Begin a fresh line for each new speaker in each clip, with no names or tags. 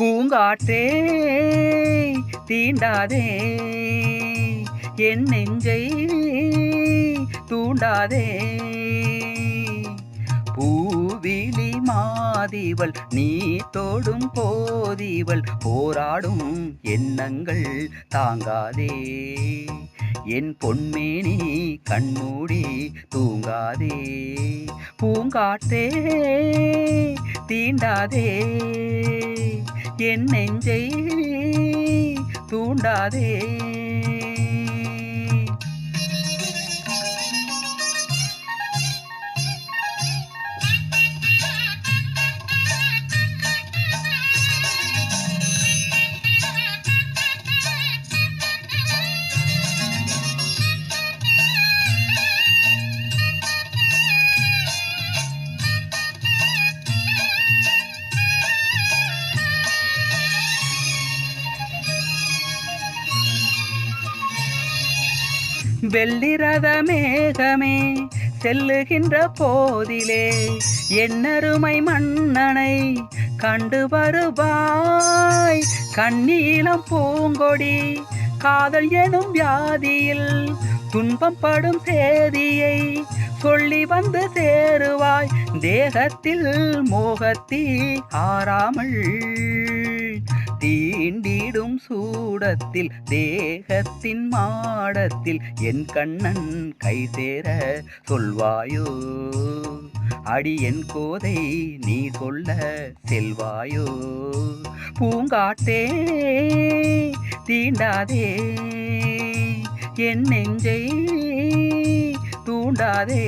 பூங்காற்றே தீண்டாதே என் நெஞ்சை தூண்டாதே. பூவிழி மாதிவள் நீ தொடும் போதிவள் போராடும் எண்ணங்கள் தாங்காதே. என் பொன்மேனி கண்மூடி தூங்காதே. பூங்காற்றே தீண்டாதே என் நெஞ்சை தூண்டாதே. வெள்ளிரத மேகமே செல்லுகின்ற போதிலே என்னருமை மன்னனை கண்டு வருவாய். கண்ணீலம் பூங்கொடி காதல் எனும் வியாதியில் துன்பம் படும் சேதியை சொல்லி வந்து சேருவாய். தேகத்தில் மோகத்தி ஆறாமல் தீண்டிடும் சூடத்தில் தேகத்தின் மாடத்தில் என் கண்ணன் கை சேர சொல்வாயோ. அடி என் கோதை நீ சொல்ல செல்வாயோ. பூங்காற்றே தீண்டாதே என் நெஞ்சை தூண்டாதே.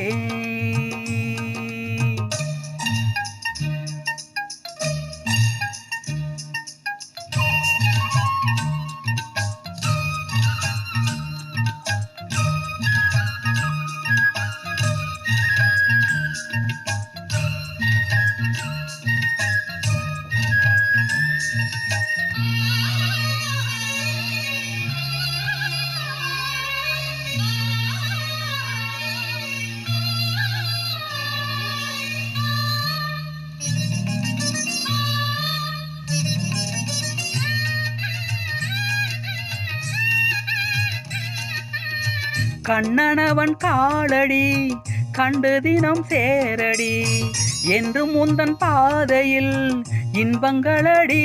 கண்ணனவன் காலடி கண்டு தினம் சேரடி என்று முந்தன் பாதையில் இன்பங்களடி.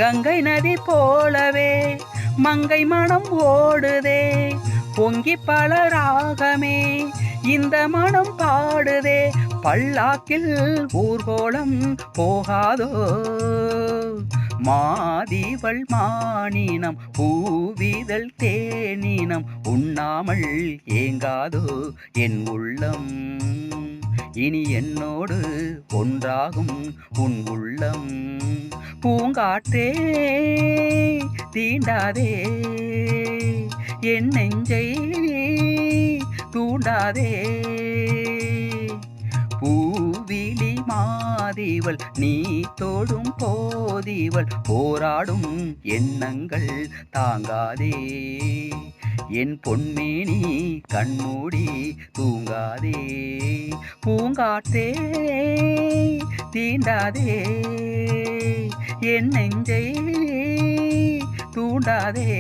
கங்கை நதி போலவே மங்கை மனம் ஓடுதே பொங்கி பல ராகமே இந்த மனம் பாடுதே. பல்லாக்கில் ஊர்கோலம் போகாதோ மாதிவள் மானினம் பூவிதழ் தேனினம் உண்ணாமல் ஏங்காதோ என் உள்ளம். இனி என்னோடு ஒன்றாகும் உன் உள்ளம். பூங்காற்றே தீண்டாதே என் நெஞ்சை தூண்டாதே. பூவிழி மாதிவள் நீ தொடும் போதிவள் போராடும் எண்ணங்கள் தாங்காதே. என் பொன்மேனி கண்மூடி தூங்காதே. பூங்காற்றே தீண்டாதே என் நெஞ்சை தூண்டாதே.